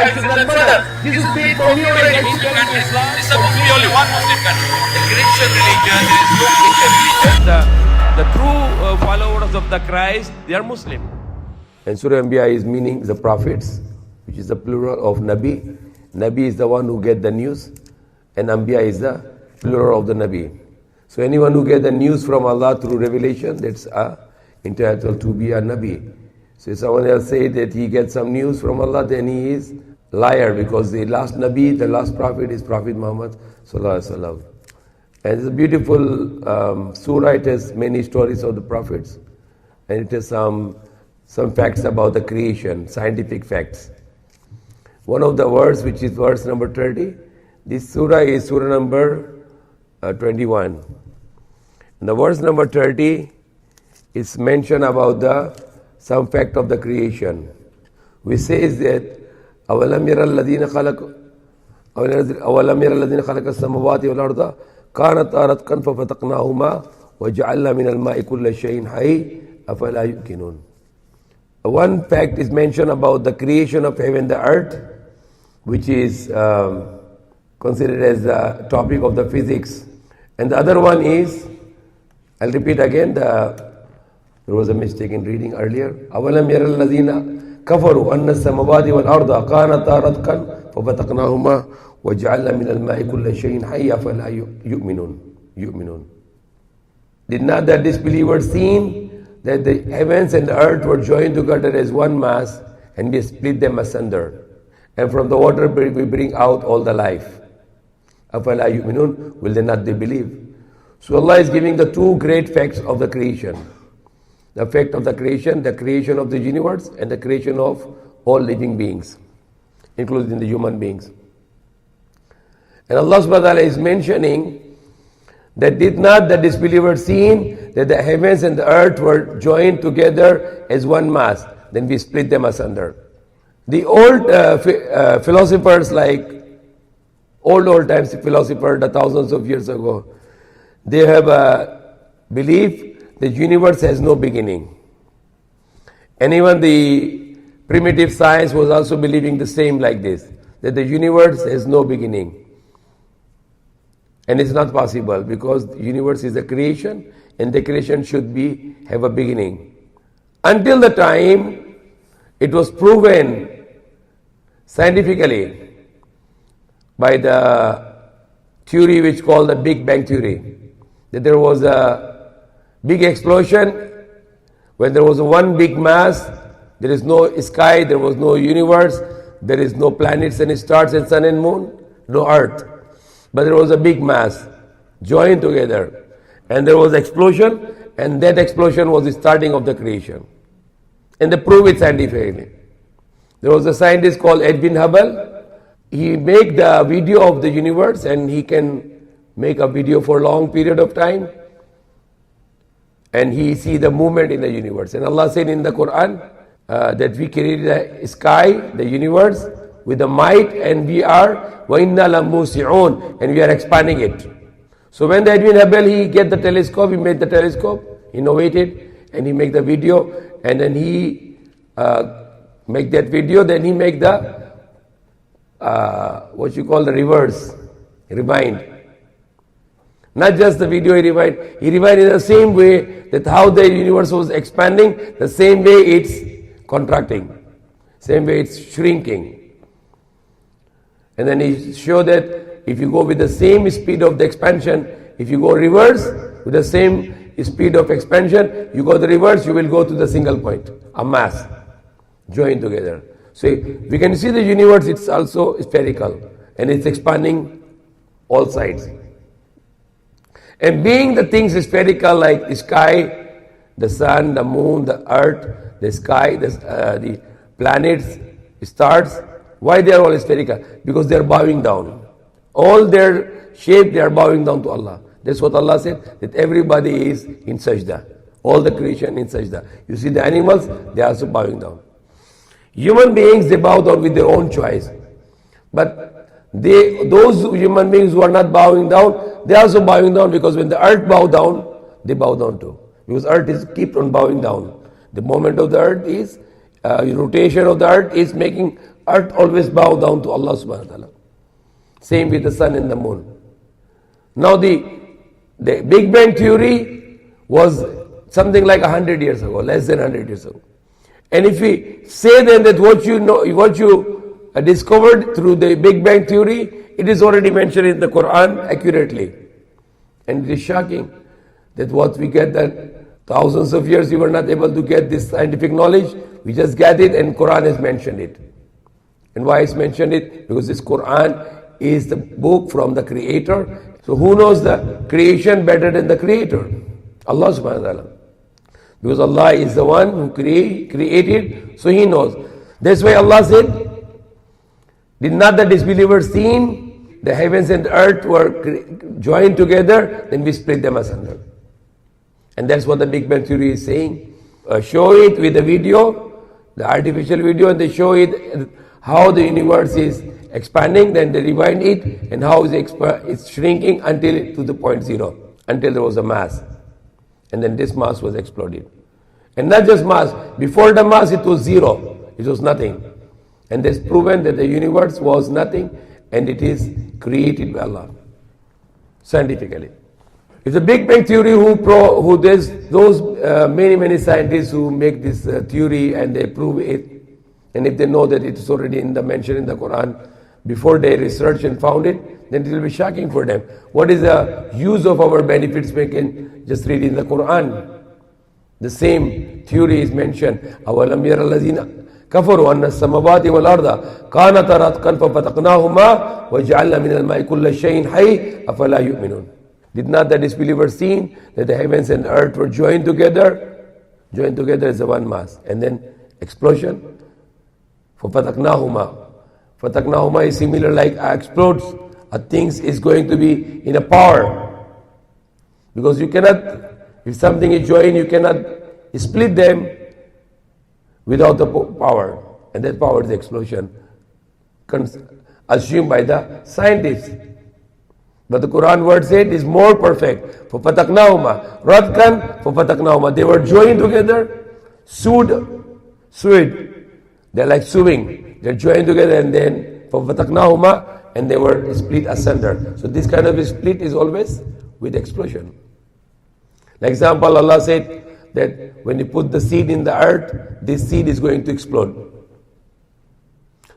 child should not murder. This is being prohibited in Muslim countries. It's supposed to be only one Muslim country. The Christian religion, there is no Christian religion. The true followers of the Christ, they are Muslim. And Surah Anbiya is meaning the prophets, which is the plural of Nabi. Nabi is the one who get the news, and Anbiya is the plural of the Nabi. So anyone who get the news from Allah through revelation, that's entitled to be a Nabi. So if someone else say that he gets some news from Allah, then he is liar, because the last Nabi, the last prophet is Prophet Muhammad Sallallahu Alaihi Wasallam. And it's a beautiful surah. It has many stories of the prophets, and it has some facts about the creation, scientific facts. One of the words, which is verse number 30, this surah is surah number 21. And the verse number 30 is mentioned about some fact of the creation, which says that أَوَلَمْ يَرَ الَّذِينَ خَلَقَ السَّمَوَاتِ وَالْأَرْضَ كَانَتْ رَتْقًا فَفَتَقْنَاهُمَا وَجَعَلْنَا مِنَ الْمَاءِ كُلَّ شَيْءٍ حَيٍّ أَفَلَا يُؤْمِنُونَ. One fact is mentioned about the creation of heaven and the earth, which is considered as the topic of the physics. And the other one is, I'll repeat again, there was a mistake in reading earlier. أَوَلَمْ يَرَ الَّذِينَ كَفَرُوا أَنَّ السَّمَوَاتِ وَالْأَرْضَ كَانَتَا رَتْقًا فَفَتَقْنَاهُمَا وَجَعَلْنَا مِنَ الْمَاءِ كُلَّ شَيْءٍ حَيٍّ أَفَلَا يُؤْمِنُونَ. Did not the disbelievers seen that the heavens and the earth were joined together as one mass, and we split them asunder, and from the water we bring out all the life? أَفَلَا يُؤْمِنُونَ. Will they not believe? So Allah is giving the two great facts of the creation. The fact of the creation of the universe, and the creation of all living beings, including the human beings. And Allah subhanahu wa ta'ala is mentioning that did not the disbelievers seen that the heavens and the earth were joined together as one mass, then we split them asunder. The old philosophers, like old times philosophers, the thousands of years ago, they have a belief the universe has no beginning. And even the primitive science was also believing the same like this, that the universe has no beginning. And it's not possible, because the universe is a creation, and the creation should have a beginning. Until the time it was proven scientifically by the theory which called the Big Bang theory, that there was a big explosion. When there was one big mass, there is no sky, there was no universe, there is no planets and stars and sun and moon, no earth. But there was a big mass joined together, and there was explosion, and that explosion was the starting of the creation. And they prove it scientifically. There was a scientist called Edwin Hubble. He made the video of the universe, and he can make a video for a long period of time, and he see the movement in the universe. And Allah said in the Quran that we created the sky, the universe, with the might, and we are وَإِنَّا لَمُوسِعُونَ, and we are expanding it. So when the Edwin Hubble, he get the telescope, he made the telescope, innovated, and he make the video, and then he make that video, then he make the what you call the rewind. Not just the video he rewind in the same way that how the universe was expanding, the same way it's contracting, same way it's shrinking. And then he showed that if you go with the same speed of the expansion, if you go reverse with the same speed of expansion, you go the reverse, you will go to the single point, a mass joined together. So we can see the universe, it's also spherical, and it's expanding all sides. And being the things spherical, like the sky, the sun, the moon, the earth, the sky, the planets, stars, why they are all spherical? Because they are bowing down. All their shape, they are bowing down to Allah. That's what Allah said, that everybody is in sajda. All the creation in sajda. You see the animals, they are also bowing down. Human beings, they bow down with their own choice. But those human beings who are not bowing down, they are also bowing down, because when the earth bow down, they bow down too. Because earth is keep on bowing down. The movement of the earth is, rotation of the earth is making earth always bow down to Allah subhanahu wa ta'ala. Same with the sun and the moon. Now the Big Bang Theory was something like 100 years ago, less than 100 years ago. And if we say then that what you discovered through the Big Bang Theory, it is already mentioned in the Quran accurately. And it is shocking that what we get that thousands of years you were not able to get this scientific knowledge, we just get it and Quran has mentioned it. And why it's mentioned it? Because this Quran is the book from the Creator. So who knows the creation better than the Creator? Allah subhanahu wa ta'ala. Because Allah is the one who created, so He knows. That's why Allah said, did not the disbelievers seen the heavens and the earth were joined together, then we split them asunder. And that's what the Big Bang Theory is saying. Show it with the video, the artificial video, and they show it how the universe is expanding, then they rewind it, and how it's shrinking until to the point zero, until there was a mass. And then this mass was exploded. And not just mass, before the mass it was zero, it was nothing. And that's proven that the universe was nothing and it is created by Allah, scientifically. It's a Big Bang Theory who there's those many scientists who make this theory and they prove it. And if they know that it's already mentioned in the Quran, before they research and found it, then it will be shocking for them. What is the use of our benefits we can just read in the Quran? The same theory is mentioned. أَوَلَمْ يَرَ الَّذِينَ كَفَرُوا أَنَّ السَّمَاوَاتِ وَالْأَرْضَ كَانَتَا رَتْقًا فَفَتَقْنَاهُمَا وَجَعَلْنَا مِنَ الْمَاءِ كُلَّ شَيْءٍ حَيٍّ أَفَلَا يُؤْمِنُونَ. Did not the disbelievers seen that the heavens and earth were joined together? Joined together as a one mass. And then explosion. فَفَتَقْنَاهُمَا. Fataknahuma is similar like explodes. A thing is going to be in a power. Because you cannot, if something is joined, you cannot split them without the power. And that power is the explosion, assumed by the scientists. But the Quran word said is more perfect. فَفَتَقْنَاهُمَا رَدْكًا فَفَتَقْنَاهُمَا. They were joined together, sewed. They're like sewing. They're joined together and then فَفَتَقْنَاهُمَا, and they were split asunder. So this kind of a split is always with explosion. Like example, Allah said that when you put the seed in the earth, this seed is going to explode.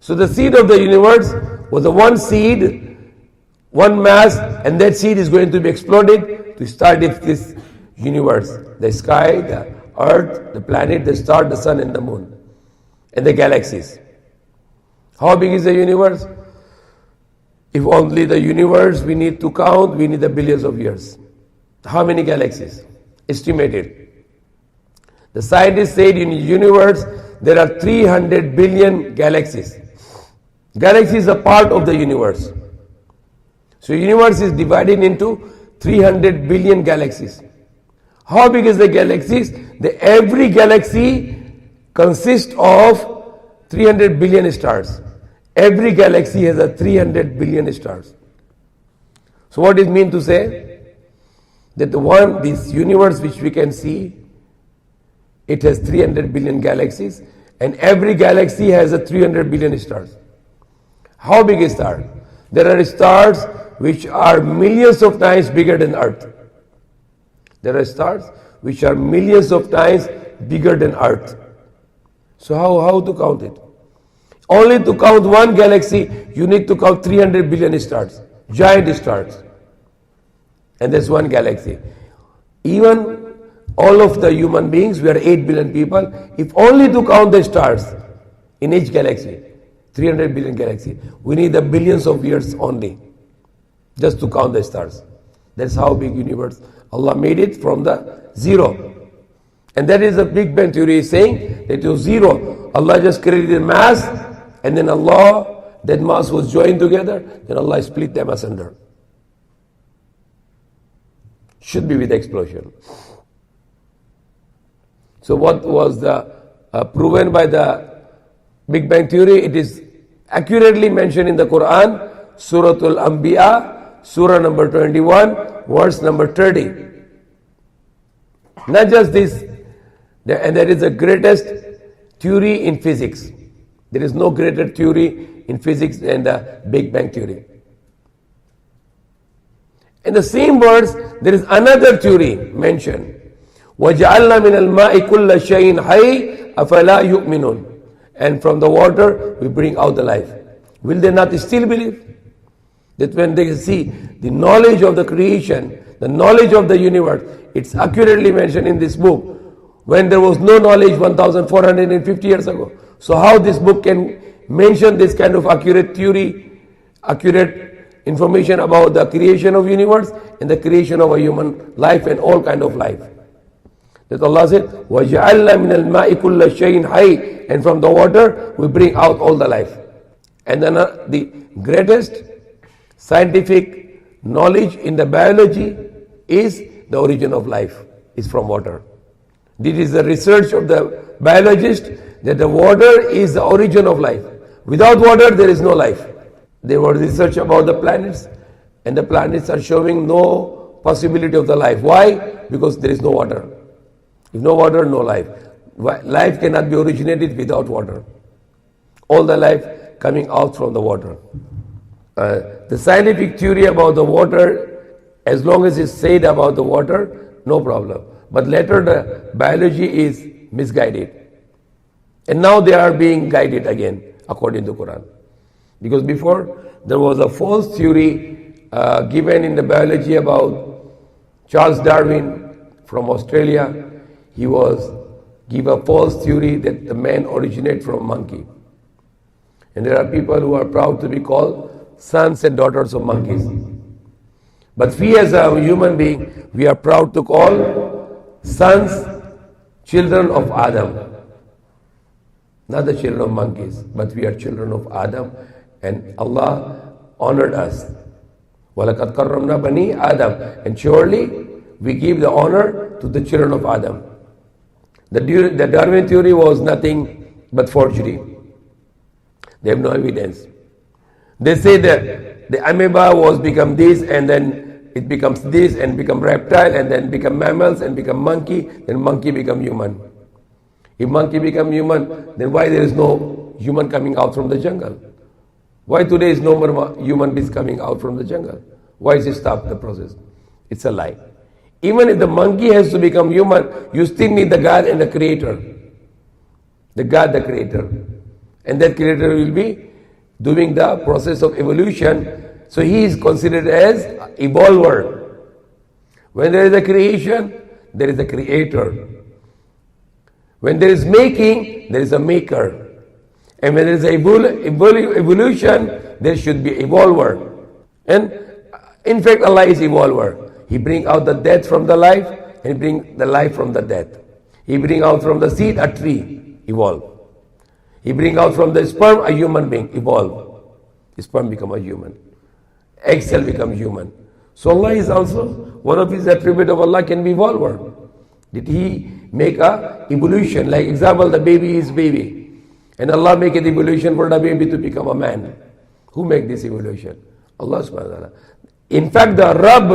So the seed of the universe was a one seed, one mass, and that seed is going to be exploded to start this universe. The sky, the earth, the planet, the star, the sun and the moon, and the galaxies. How big is the universe? If only the universe we need to count, we need the billions of years. How many galaxies? Estimated. The scientists said in the universe there are 300 billion galaxies. Galaxy is a part of the universe. So universe is divided into 300 billion galaxies. How big is the galaxies? Every galaxy consists of 300 billion stars. Every galaxy has a 300 billion stars. So what does it mean to say? That this universe which we can see, it has 300 billion galaxies, and every galaxy has a 300 billion stars. How big is star? There are stars which are millions of times bigger than Earth. There are stars which are millions of times bigger than Earth. So how to count it? Only to count one galaxy, you need to count 300 billion stars, giant stars. And that's one galaxy. Even all of the human beings, we are 8 billion people, if only to count the stars in each galaxy, 300 billion galaxy, we need the billions of years only, just to count the stars. That's how big universe. Allah made it from the zero. And that is the Big Bang Theory is saying that it was zero. Allah just created mass, and then that mass was joined together, then Allah split them asunder. Should be with explosion. So what was proven by the Big Bang Theory? It is accurately mentioned in the Quran, Surah Al-Anbiya, Surah number 21, verse number 30. Not just this, and that is the greatest theory in physics. There is no greater theory in physics than the Big Bang theory. In the same verse, there is another theory mentioned. وَجَعَلْنَا مِنَ الْمَاءِ كُلَّ شَيْءٍ حَيٍّ أَفَلَا يُؤْمِنُونَ. And from the water, we bring out the life. Will they not still believe? That when they see the knowledge of the creation, the knowledge of the universe, it's accurately mentioned in this book, when there was no knowledge 1450 years ago. So how this book can mention this kind of accurate theory, accurate information about the creation of universe and the creation of a human life and all kind of life. That Allah said, وَجَعَلْنَا مِنَ الْمَاءِ كُلَّ شَيْءٍ حَيٍّ. And from the water, we bring out all the life. And then the greatest scientific knowledge in the biology is the origin of life is from water. This is the research of the biologist that the water is the origin of life. Without water, there is no life. There was research about the planets, and the planets are showing no possibility of the life. Why? Because there is no water. If no water, no life. Life cannot be originated without water. All the life coming out from the water. The scientific theory about the water, as long as it's said about the water, no problem. But later the biology is misguided. And now they are being guided again, according to Quran. Because before, there was a false theory given in the biology about Charles Darwin from Australia. He was give a false theory that the man originated from monkey. And there are people who are proud to be called sons and daughters of monkeys. But we as a human being, we are proud to call sons, children of Adam. Not the children of monkeys, but we are children of Adam. And Allah honored us. وَلَقَدْ كَرَّمْنَا بَنِي Adam. And surely we give the honor to the children of Adam. The Darwin theory was nothing but forgery. They have no evidence. They say that the amoeba was become this, and then it becomes this, and become reptile, and then become mammals, and become monkey, then monkey become human. If monkey become human, then why there is no human coming out from the jungle? Why today is no more human beings coming out from the jungle? Why is it stop the process? It's a lie. Even if the monkey has to become human, you still need the God and the creator. The God, the creator. And that creator will be doing the process of evolution. So he is considered as evolver. When there is a creation, there is a creator. When there is making, there is a maker. And when there is evolution, there should be evolver. And in fact, Allah is evolver. He brings out the death from the life, and He brings the life from the death. He brings out from the seed a tree, evolve. He brings out from the sperm a human being, evolve. The sperm become a human. Egg cell become human. So Allah is also, one of His attributes of Allah can be evolver. Did He make a evolution? Like example, the baby is baby. And Allah make an evolution for the baby to become a man. Who make this evolution? Allah subhanahu wa ta'ala. In fact, the Rabb,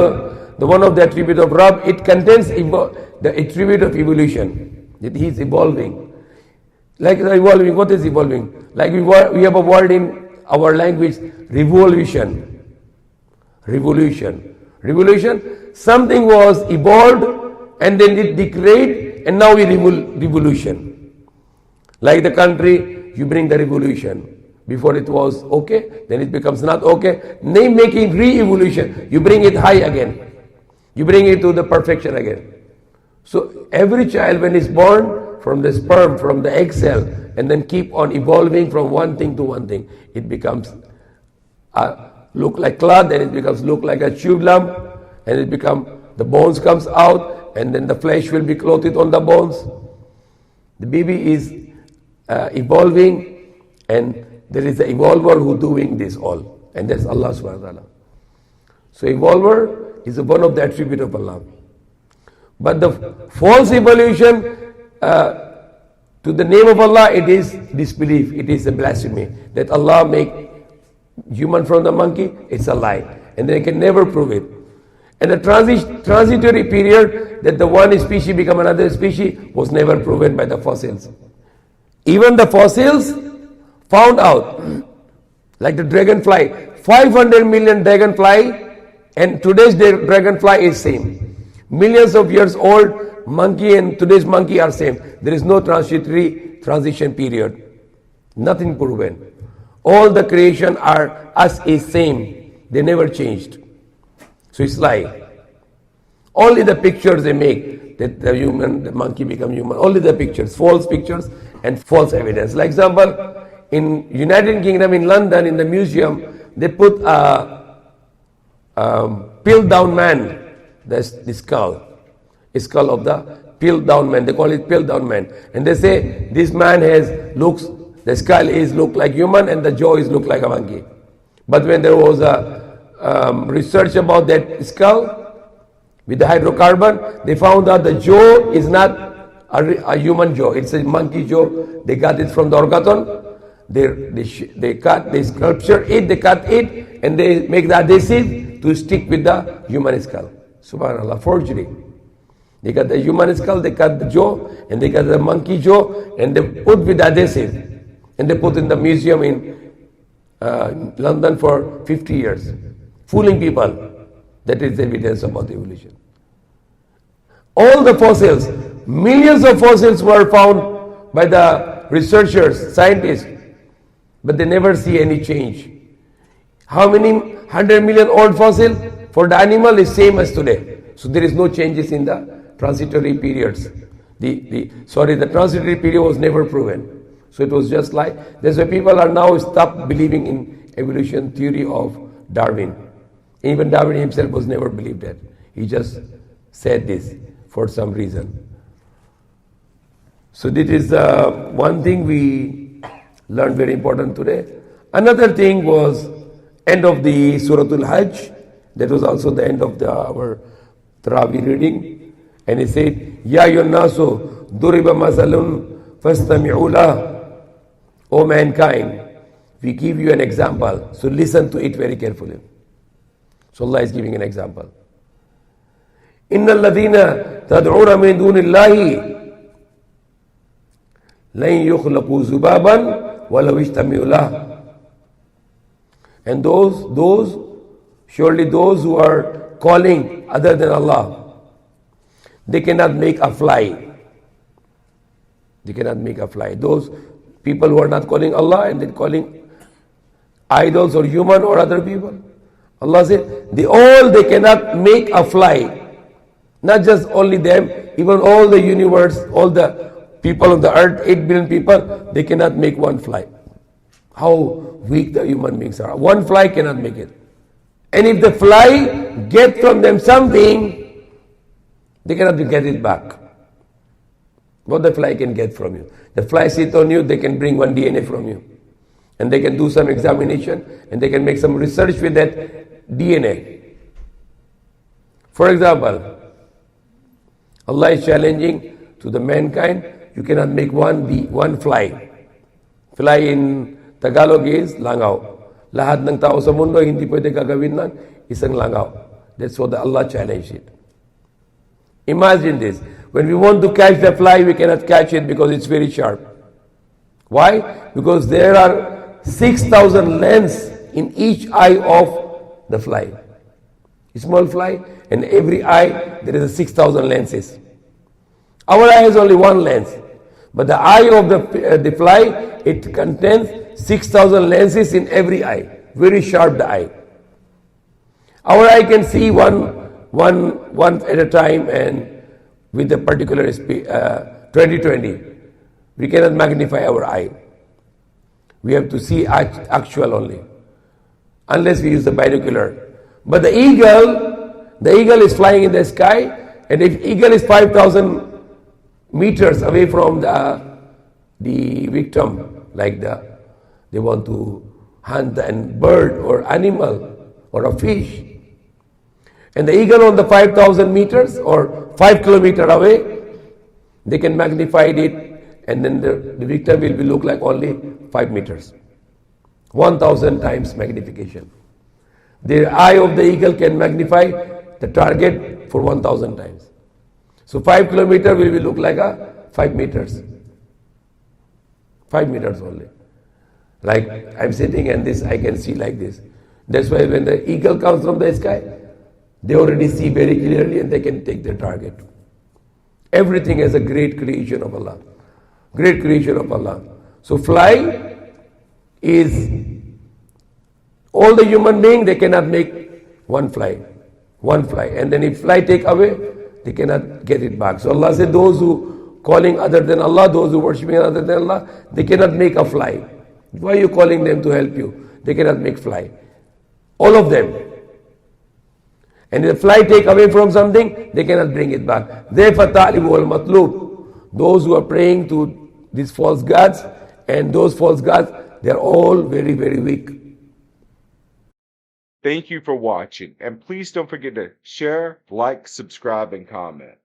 the one of the attribute of Rabb, it contains the attribute of evolution. That He is evolving. Like evolving, what is evolving? Like we have a word in our language, revolution. Revolution. Revolution, something was evolved and then it degrade and now we revolution. Like the country, you bring the revolution. Before it was okay, then it becomes not okay. Name making re-evolution. You bring it high again. You bring it to the perfection again. So every child when is born from the sperm, from the egg cell, and then keep on evolving from one thing to one thing. It becomes look like cloth, then it becomes look like a chew lump, and it become the bones comes out, and then the flesh will be clothed on the bones. The baby is evolving, and there is an evolver who doing this all, and that's Allah subhanahu wa ta'ala. So evolver is one of the attributes of Allah. But the false evolution to the name of Allah, it is disbelief, it is a blasphemy. That Allah make human from the monkey, it's a lie. And they can never prove it. And the transitory period that the one species become another species was never proven by the fossils. Even the fossils found out, like the dragonfly, 500 million dragonfly, and today's dragonfly is same. Millions of years old monkey and today's monkey are same. There is no transitory transition period. Nothing proven. All the creation are us is same. They never changed. So it's lie. Only the pictures they make that the human, the monkey become human. Only the pictures, false pictures and false evidence. Like example, in United Kingdom, in London, in the museum, they put a peeled down man. That's the skull of the peeled down man. They call it peeled down man, and they say this man the skull is look like human and the jaw is look like a monkey. But when there was a research about that skull with the hydrocarbon, they found out the jaw is not a human jaw. It's a monkey jaw. They got it from the orgaton. They cut, they sculpture it, they cut it, and they make the adhesive to stick with the human skull. Subhanallah, forgery. They cut the human skull, they cut the jaw, and they cut the monkey jaw, and they put with adhesive, and they put in the museum in London for 50 years, fooling people. That is evidence about evolution. All the fossils, millions of fossils were found by the researchers, scientists, but they never see any change. How many 100 million old fossil for the animal is same as today. So there is no changes in the transitory periods. The transitory period was never proven. So it was just like, that's why people are now stopped believing in evolution theory of Darwin. Even Darwin himself was never believed that. He just said this for some reason. So this is one thing we learned very important today. Another thing was end of the Suratul Hajj. That was also the end of our Tarawih reading. And he said, Ya ayyuhan-nasu duriba masalun fastami'u lah. O mankind, we give you an example. So listen to it very carefully. So Allah is giving an example. Inna alladhina tad'una min dunillahi lan yukhlaqu zubaban walau ijtami'u lah. And surely those who are calling other than Allah, they cannot make a fly. They cannot make a fly. Those people who are not calling Allah and they're calling idols or human or other people, Allah said, they cannot make a fly. Not just only them, even all the universe, all the people on the earth, 8 billion people, they cannot make one fly. How weak the human beings are. One fly cannot make it. And if the fly get from them something, they cannot get it back. What the fly can get from you? The fly sit on you, they can bring one DNA from you. And they can do some examination and they can make some research with that DNA. For example, Allah is challenging to the mankind, you cannot make one fly. Fly in Tagalog is langaw. Lahat ng tao sa mundo hindi pwede gagawin ng isang langaw. That's what Allah challenged it. Imagine this. When we want to catch the fly, we cannot catch it because it's very sharp. Why? Because there are 6,000 lenses in each eye of the fly. A small fly, and every eye there is 6,000 lenses. Our eye has only one lens, but the eye of the fly, it contains 6,000 lenses in every eye. Very sharp the eye. Our eye can see one at a time, and with a particular 20/20. We cannot magnify our eye. We have to see actual only, unless we use the binocular. But the eagle is flying in the sky, and if eagle is 5,000 meters away from the victim, like they want to hunt a bird or animal or a fish, and the eagle on the 5,000 meters or 5 kilometers away, they can magnify it, and then the victim will look like only 5 meters. 1,000 times magnification. The eye of the eagle can magnify the target for 1,000 times. So 5 kilometers will look like 5 meters. 5 meters only. Like I'm sitting and this I can see like this. That's why when the eagle comes from the sky, they already see very clearly and they can take their target. Everything is a great creation of Allah. Great creation of Allah. So fly is, all the human being, they cannot make one fly. One fly. And then if fly take away, they cannot get it back. So Allah said those who calling other than Allah, those who worshiping other than Allah, they cannot make a fly. Why are you calling them to help you? They cannot make fly. All of them. And if the fly take away from something, they cannot bring it back. Therefore, talibu al-matlub. Those who are praying to these false gods, and those false gods, they are all very, very weak. Thank you for watching, and please don't forget to share, like, subscribe, and comment.